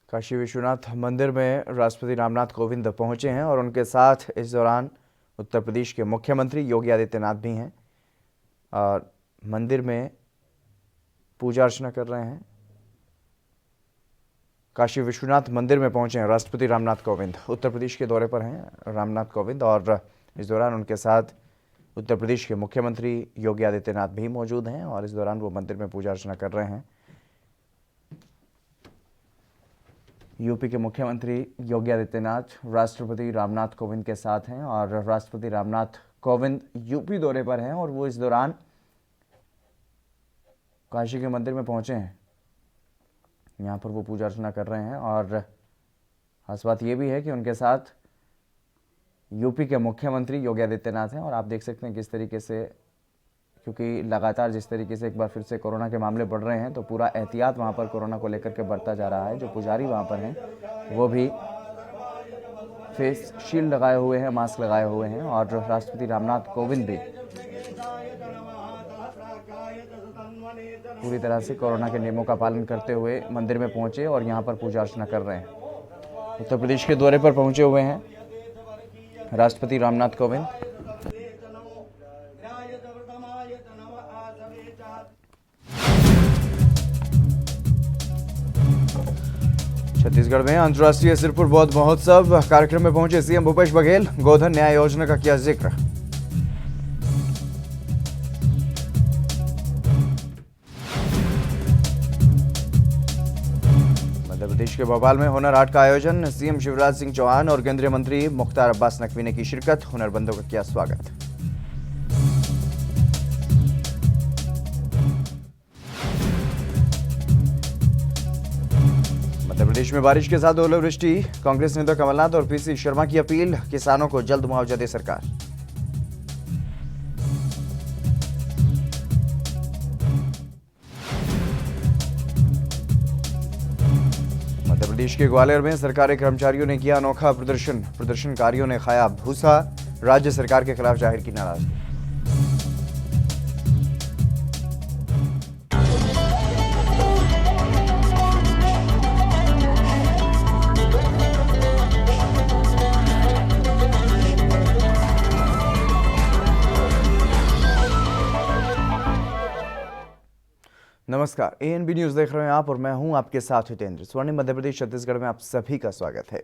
काशी विश्वनाथ मंदिर में राष्ट्रपति रामनाथ कोविंद पहुंचे हैं और उनके साथ इस दौरान उत्तर प्रदेश के मुख्यमंत्री योगी आदित्यनाथ भी हैं और मंदिर में पूजा अर्चना कर रहे हैं। काशी विश्वनाथ मंदिर में पहुंचे हैं राष्ट्रपति रामनाथ कोविंद। उत्तर प्रदेश के दौरे पर हैं रामनाथ कोविंद और इस दौरान उनके साथ उत्तर प्रदेश के मुख्यमंत्री योगी आदित्यनाथ भी मौजूद हैं और इस दौरान वो मंदिर में पूजा अर्चना कर रहे हैं। यूपी के मुख्यमंत्री योगी आदित्यनाथ राष्ट्रपति रामनाथ कोविंद के साथ हैं और राष्ट्रपति रामनाथ कोविंद यूपी दौरे पर हैं और वो इस दौरान काशी के मंदिर में पहुंचे हैं। यहाँ पर वो पूजा अर्चना कर रहे हैं और खास बात ये भी है कि उनके साथ यूपी के मुख्यमंत्री योगी आदित्यनाथ हैं और आप देख सकते हैं किस तरीके से, क्योंकि लगातार जिस तरीके से एक बार फिर से कोरोना के मामले बढ़ रहे हैं तो पूरा एहतियात वहाँ पर कोरोना को लेकर के बढ़ता जा रहा है। जो पुजारी वहाँ पर हैं वो भी फेस शील्ड लगाए हुए हैं, मास्क लगाए हुए हैं और राष्ट्रपति रामनाथ कोविंद भी पूरी तरह से कोरोना के नियमों का पालन करते हुए मंदिर में पहुंचे और यहाँ पर पूजा अर्चना कर रहे हैं। उत्तर प्रदेश के दौरे पर पहुंचे हुए हैं राष्ट्रपति रामनाथ कोविंद। छत्तीसगढ़ में अंतर्राष्ट्रीय सिरपुर बौद्ध महोत्सव कार्यक्रम में पहुंचे सीएम भूपेश बघेल। गोधन न्याय योजना का किया जिक्र। मध्य प्रदेश के भोपाल में हुनर हाट का आयोजन। सीएम शिवराज सिंह चौहान और केंद्रीय मंत्री मुख्तार अब्बास नकवी ने की शिरकत। हुनरमंदों का किया स्वागत। मध्य प्रदेश में बारिश के साथ ओलावृष्टि। कांग्रेस नेता कमलनाथ और पीसी शर्मा की अपील, किसानों को जल्द मुआवजा दे सरकार। मध्य प्रदेश के ग्वालियर में सरकारी कर्मचारियों ने किया अनोखा प्रदर्शन। प्रदर्शनकारियों ने खाया भूसा। राज्य सरकार के खिलाफ जाहिर की नाराजगी। नमस्कार, एएनबी न्यूज देख रहे हैं आप और मैं हूं आपके साथ हितेंद्र। स्वर्णिम मध्य प्रदेश छत्तीसगढ़ में आप सभी का स्वागत है।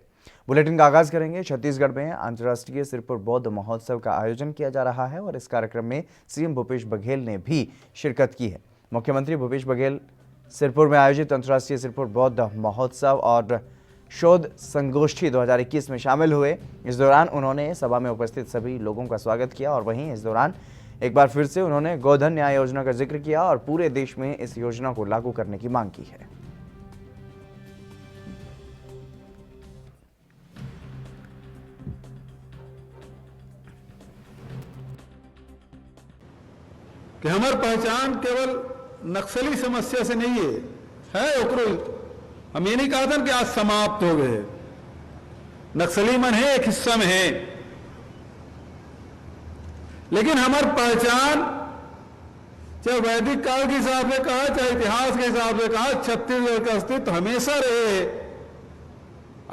बुलेटिन का आगाज करेंगे। छत्तीसगढ़ में अंतर्राष्ट्रीय सिरपुर बौद्ध महोत्सव का आयोजन किया जा रहा है और इस कार्यक्रम में सीएम भूपेश बघेल ने भी शिरकत की है। मुख्यमंत्री भूपेश बघेल सिरपुर में आयोजित अंतर्राष्ट्रीय सिरपुर बौद्ध महोत्सव और शोध संगोष्ठी 2021 में शामिल हुए। इस दौरान उन्होंने सभा में उपस्थित सभी लोगों का स्वागत किया और वहीं इस दौरान एक बार फिर से उन्होंने गोधन न्याय योजना का जिक्र किया और पूरे देश में इस योजना को लागू करने की मांग की है। कि हमार पहचान केवल नक्सली समस्या से नहीं है ओकरो हम ये नहीं कहा था कि आज समाप्त हो गए। नक्सली मन है एक हिस्सा में है, लेकिन हमारी पहचान चाहे वैदिक काल के हिसाब से कहा चाहे इतिहास के हिसाब से कहा, छत्तीसगढ़ का अस्तित्व हमेशा रहे,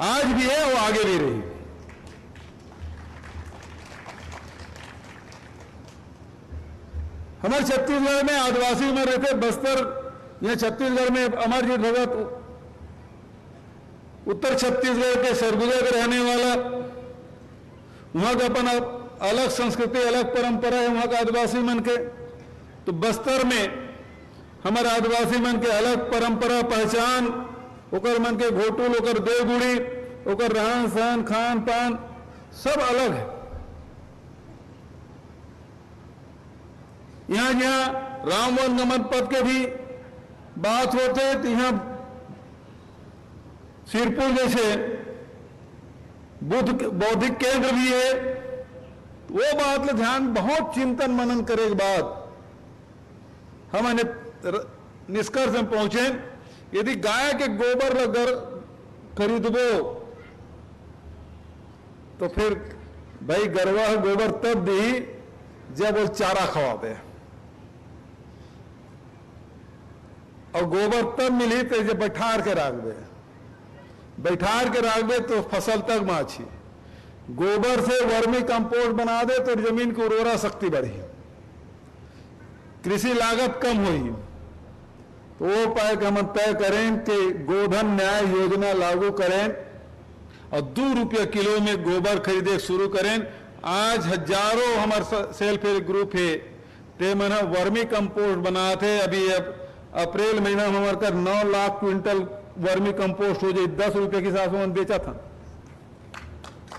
आज भी है और आगे भी रही। हमारे छत्तीसगढ़ में आदिवासी में रहते बस्तर या छत्तीसगढ़ में अमरजीत भगत उत्तर छत्तीसगढ़ के सरगुजा के रहने वाला, वहां का अपना अलग संस्कृति अलग परंपरा है वहां का आदिवासी मन के। तो बस्तर में हमारे आदिवासी मन के अलग परंपरा पहचान, ओकर मन के घोटुल, ओकर देवगुड़ी, ओकर रहन सहन खान पान सब अलग है। यहां जहां राम वन गमन पथ के भी बात होते तो यहां सिरपुर जैसे बौद्धिक केंद्र भी है। वो बात ले ध्यान बहुत चिंतन मनन करे के बाद हमने निष्कर्ष में पहुंचे, यदि गाय के गोबर अगर खरीदबो तो फिर भाई गरवा गोबर तब दी जब वो चारा खवाबे, और गोबर तब मिली तो जब बैठार के रख दे। बैठार के रख दे तो फसल तक माछी, गोबर से वर्मी कंपोस्ट बना दे तो जमीन की उर्वरा शक्ति बढ़ी, कृषि लागत कम हुई। तो वो उपाय के हम तय करें कि गोधन न्याय योजना लागू करें और 2 रुपये किलो में गोबर खरीदे शुरू करें। आज हजारों हमारे सेल्फ हेल्प ग्रुप है ते मन वर्मी कंपोस्ट बनाते। अभी अब अप्रैल महीना में हमारे कर 9 लाख क्विंटल वर्मी कंपोस्ट हो जाए, 10 रुपये के हिसाब से बेचा था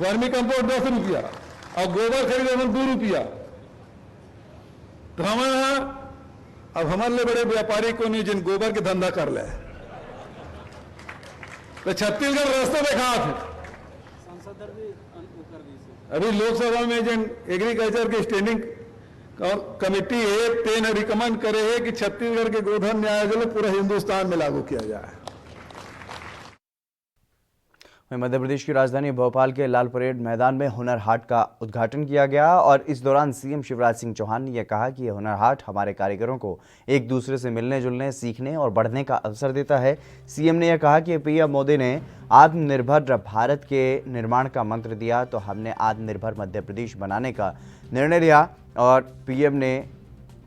वर्मी कंपोस्ट 10 रुपया और गोबर खरीदे हम 2 रुपया। तो हमारे अब हमारे लिए बड़े व्यापारी को नहीं जिन गोबर के धंधा कर ले। तो छत्तीसगढ़ रास्ते में खा थे। अभी लोकसभा में जिन एग्रीकल्चर के स्टैंडिंग कमेटी है तेन रिकमेंड करे है कि छत्तीसगढ़ के गोधन न्याय योजना पूरे हिंदुस्तान में लागू किया जाए। मध्य प्रदेश की राजधानी भोपाल के लाल परेड मैदान में हुनर हाट का उद्घाटन किया गया और इस दौरान सीएम शिवराज सिंह चौहान ने यह कहा कि यह हुनर हाट हमारे कारीगरों को एक दूसरे से मिलने जुलने, सीखने और बढ़ने का अवसर देता है। सीएम ने यह कहा कि पीएम मोदी ने आत्मनिर्भर भारत के निर्माण का मंत्र दिया तो हमने आत्मनिर्भर मध्य प्रदेश बनाने का निर्णय लिया और पीएम ने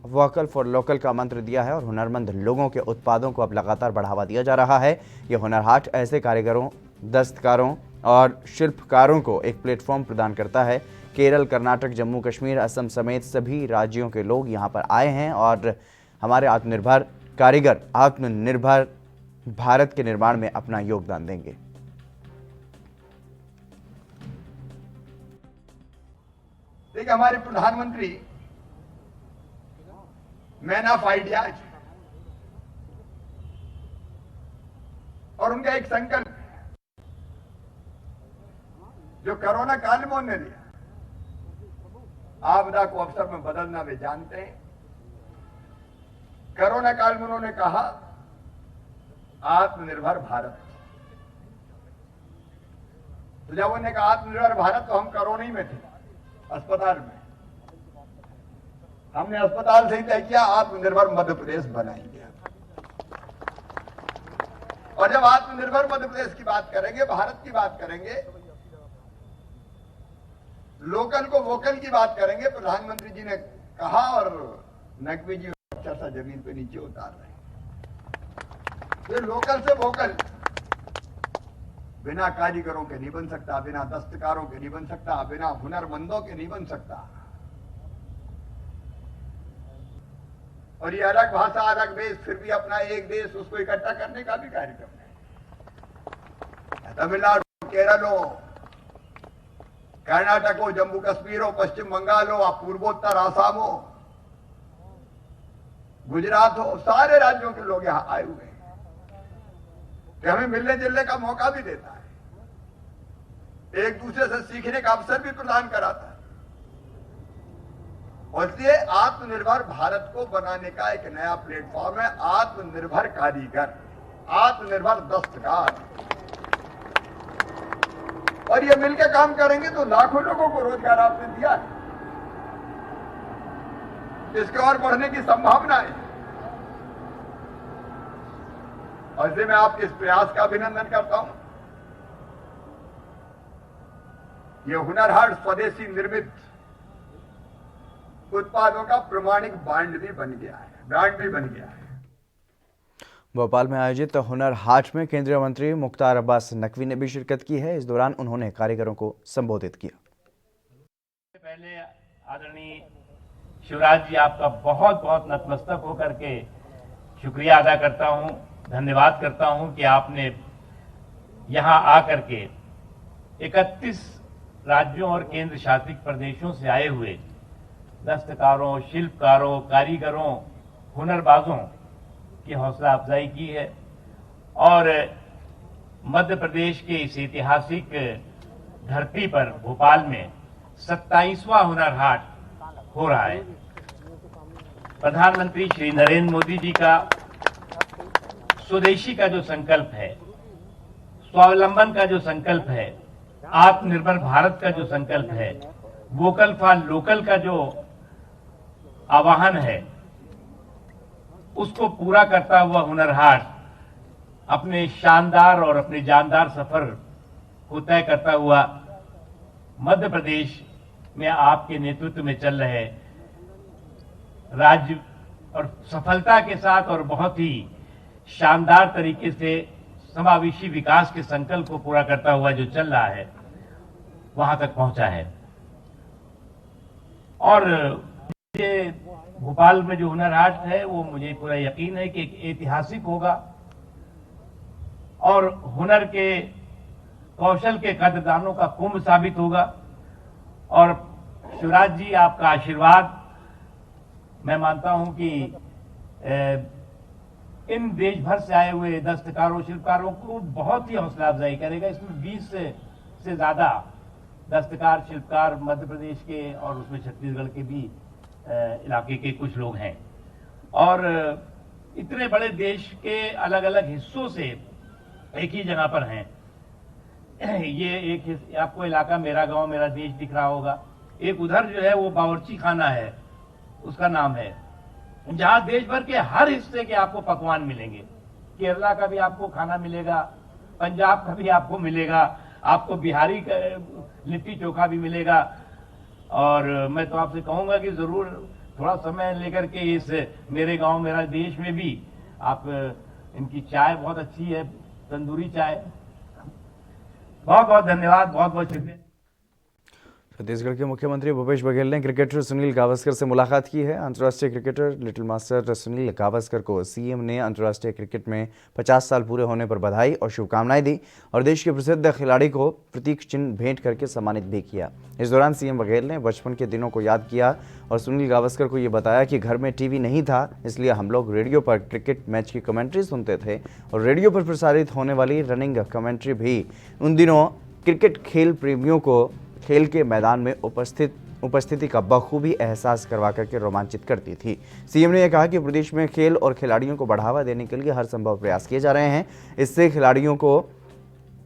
वोकल फॉर लोकल का मंत्र दिया है और हुनरमंद लोगों के उत्पादों को अब लगातार बढ़ावा दिया जा रहा है। यह हुनर हाट ऐसे कारीगरों, दस्तकारों और शिल्पकारों को एक प्लेटफॉर्म प्रदान करता है। केरल, कर्नाटक, जम्मू कश्मीर, असम समेत सभी राज्यों के लोग यहां पर आए हैं और हमारे आत्मनिर्भर कारीगर आत्मनिर्भर भारत के निर्माण में अपना योगदान देंगे। देखिए, हमारे प्रधानमंत्री मैन ऑफ आइडियाज और उनका एक संकल्प जो कोरोना काल में उन्होंने लिया, आपदा को अवसर में बदलना वे जानते हैं। कोरोना काल में उन्होंने कहा आत्मनिर्भर भारत। तो जब उन्होंने कहा आत्मनिर्भर भारत तो हम कोरोना ही में थे, अस्पताल में। हमने अस्पताल से ही तय किया आत्मनिर्भर मध्य प्रदेश बनाएंगे। और जब आत्मनिर्भर मध्य प्रदेश की बात करेंगे, भारत की बात करेंगे, लोकल को वोकल की बात करेंगे, प्रधानमंत्री जी ने कहा और नकवी जी अच्छा सा जमीन पे नीचे उतार रहे हैं। तो लोकल से वोकल बिना कारीगरों के नहीं बन सकता, बिना दस्तकारों के नहीं बन सकता, बिना हुनरमंदों के नहीं बन सकता। और ये अलग भाषा, अलग देश, फिर भी अपना एक देश, उसको इकट्ठा करने का भी कार्यक्रम है। तमिलनाडु, केरल हो, कर्नाटक हो, जम्मू कश्मीर हो, पश्चिम बंगाल हो, पूर्वोत्तर आसाम हो, गुजरात हो, सारे राज्यों के लोग यहां आए हुए हैं कि हमें मिलने जुलने का मौका भी देता है, एक दूसरे से सीखने का अवसर भी प्रदान कराता है। और इसलिए आत्मनिर्भर भारत को बनाने का एक नया प्लेटफॉर्म है आत्मनिर्भर कारीगर, आत्मनिर्भर दस्तकार। और ये मिलकर काम करेंगे तो लाखों लोगों को रोजगार आपने दिया है, इसके और बढ़ने की संभावना है। और इसलिए मैं आपके इस प्रयास का अभिनंदन करता हूं। यह हुनर हाट स्वदेशी निर्मित उत्पादों का प्रमाणिक ब्रांड भी बन गया है। भोपाल में आयोजित हुनर हाट में केंद्रीय मंत्री मुख्तार अब्बास नकवी ने भी शिरकत की है। इस दौरान उन्होंने कारीगरों को संबोधित किया। पहले आदरणीय शिवराज जी, आपका बहुत बहुत नतमस्तक होकर के शुक्रिया अदा करता हूं, धन्यवाद करता हूं कि आपने यहां आकर के 31 राज्यों और केंद्र शासित प्रदेशों से आए हुए दस्तकारों, शिल्पकारों, कारीगरों, हुनरबाजों की हौसला अफजाई की है और मध्य प्रदेश के इस ऐतिहासिक धरती पर भोपाल में 27वां हुनर हाट हो रहा है। प्रधानमंत्री श्री नरेंद्र मोदी जी का स्वदेशी का जो संकल्प है, स्वावलंबन का जो संकल्प है, आत्मनिर्भर भारत का जो संकल्प है, वोकल फॉर लोकल का जो आह्वान है, उसको पूरा करता हुआ हुनर हाट अपने शानदार और अपने जानदार सफर को तय करता हुआ मध्य प्रदेश में आपके नेतृत्व में चल रहे राज्य और सफलता के साथ और बहुत ही शानदार तरीके से समावेशी विकास के संकल्प को पूरा करता हुआ जो चल रहा है वहां तक पहुंचा है। और ये भोपाल में जो हुनर हाट है वो मुझे पूरा यकीन है कि एक ऐतिहासिक होगा और हुनर के कौशल के कदरदानों का कुंभ साबित होगा। और शिवराज जी, आपका आशीर्वाद मैं मानता हूं कि इन देश भर से आए हुए दस्तकारों शिल्पकारों को बहुत ही हौसला अफजाई करेगा। इसमें 20 से ज्यादा दस्तकार शिल्पकार मध्य प्रदेश के और उसमें छत्तीसगढ़ के भी इलाके के कुछ लोग हैं और इतने बड़े देश के अलग अलग हिस्सों से एक ही जगह पर हैं। ये एक आपको इलाका मेरा गांव मेरा देश दिख रहा होगा। एक उधर जो है वो बावर्ची खाना है, उसका नाम है, जहां देश भर के हर हिस्से के आपको पकवान मिलेंगे। केरला का भी आपको खाना मिलेगा, पंजाब का भी आपको मिलेगा, आपको बिहारी का लिट्टी चोखा भी मिलेगा। और मैं तो आपसे कहूंगा कि जरूर थोड़ा समय लेकर के इस मेरे गांव मेरा देश में भी आप इनकी चाय बहुत अच्छी है, तंदूरी चाय। बहुत बहुत धन्यवाद, बहुत बहुत शुक्रिया। छत्तीसगढ़ के मुख्यमंत्री भूपेश बघेल ने क्रिकेटर सुनील गावस्कर से मुलाकात की है। अंतर्राष्ट्रीय cricketer little master Sunil Gavaskar को सीएम ने अंतर्राष्ट्रीय क्रिकेट में 50 साल पूरे होने पर बधाई और शुभकामनाएं दी और देश के प्रसिद्ध खिलाड़ी को प्रतीक चिन्ह भेंट करके सम्मानित भी किया। इस दौरान सीएम बघेल ने बचपन के दिनों को याद किया और सुनील गावस्कर को ये बताया कि घर में टीवी नहीं था, इसलिए हम लोग रेडियो पर क्रिकेट मैच की कमेंट्री सुनते थे और रेडियो पर प्रसारित होने वाली रनिंग कमेंट्री भी उन दिनों क्रिकेट खेल प्रेमियों को खेल के मैदान में उपस्थिति का बखूबी एहसास करवा करके रोमांचित करती थी। सीएम ने यह कहा कि प्रदेश में खेल और खिलाड़ियों को बढ़ावा देने के लिए हर संभव प्रयास किए जा रहे हैं। इससे खिलाड़ियों को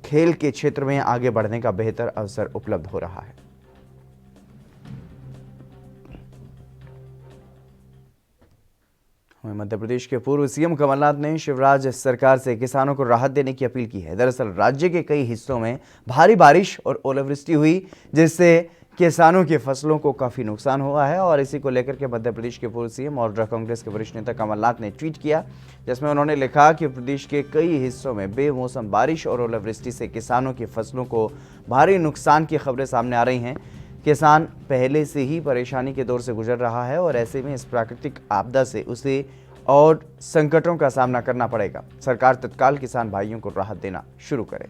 खेल के क्षेत्र में आगे बढ़ने का बेहतर अवसर उपलब्ध हो रहा है। मध्य प्रदेश के पूर्व सीएम कमलनाथ ने शिवराज सरकार से किसानों को राहत देने की अपील की है। दरअसल राज्य के कई हिस्सों में भारी बारिश और ओलावृष्टि हुई, जिससे किसानों की फसलों को काफी नुकसान हुआ है और इसी को लेकर के मध्य प्रदेश के पूर्व सीएम और कांग्रेस के वरिष्ठ नेता कमलनाथ ने ट्वीट किया, जिसमें उन्होंने लिखा कि प्रदेश के कई हिस्सों में बेमौसम बारिश और ओलावृष्टि से किसानों की फसलों को भारी नुकसान की खबरें सामने आ रही हैं। किसान पहले से ही परेशानी के दौर से गुजर रहा है और ऐसे में इस प्राकृतिक आपदा से उसे और संकटों का सामना करना पड़ेगा। सरकार तत्काल किसान भाइयों को राहत देना शुरू करे।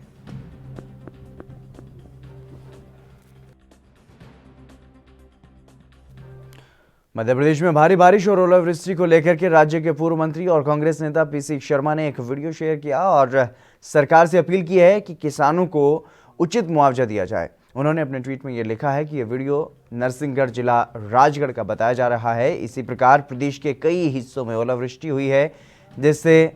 मध्य प्रदेश में भारी बारिश और ओलावृष्टि को लेकर के राज्य के पूर्व मंत्री और कांग्रेस नेता पीसी शर्मा ने एक वीडियो शेयर किया और सरकार से अपील की है कि किसानों को उचित मुआवजा दिया जाए। उन्होंने अपने ट्वीट में यह लिखा है कि यह वीडियो नरसिंहगढ़ जिला राजगढ़ का बताया जा रहा है। इसी प्रकार प्रदेश के कई हिस्सों में ओलावृष्टि हुई है, जिससे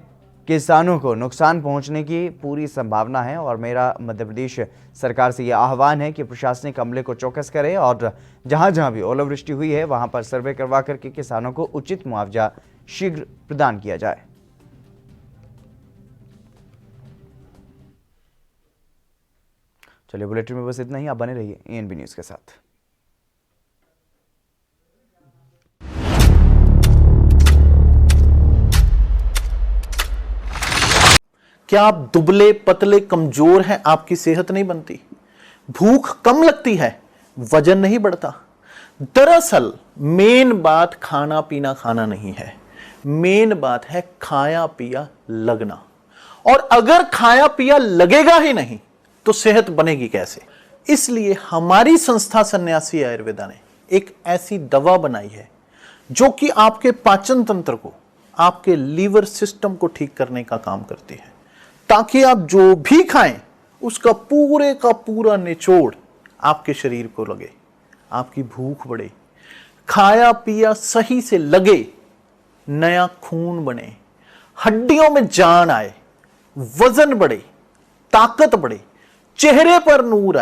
किसानों को नुकसान पहुंचने की पूरी संभावना है और मेरा मध्य प्रदेश सरकार से यह आह्वान है कि प्रशासनिक अमले को चौकस करे और जहां भी ओलावृष्टि हुई है वहां पर सर्वे करवा करके किसानों को उचित मुआवजा शीघ्र प्रदान किया जाए। चलिए, बुलेटिन में बस इतना ही। आप बने रहिए एएनबी न्यूज के साथ। क्या आप दुबले पतले कमजोर हैं? आपकी सेहत नहीं बनती, भूख कम लगती है, वजन नहीं बढ़ता। दरअसल मेन बात खाना पीना खाना नहीं है, मेन बात है खाया पिया लगना। और अगर खाया पिया लगेगा ही नहीं तो सेहत बनेगी कैसे? इसलिए हमारी संस्था सन्यासी आयुर्वेदा ने एक ऐसी दवा बनाई है जो कि आपके पाचन तंत्र को, आपके लीवर सिस्टम को ठीक करने का काम करती है, ताकि आप जो भी खाएं उसका पूरे का पूरा निचोड़ आपके शरीर को लगे, आपकी भूख बढ़े, खाया पिया सही से लगे, नया खून बने, हड्डियों में जान आए, वजन बढ़े, ताकत बढ़े, चेहरे पर नूर आए।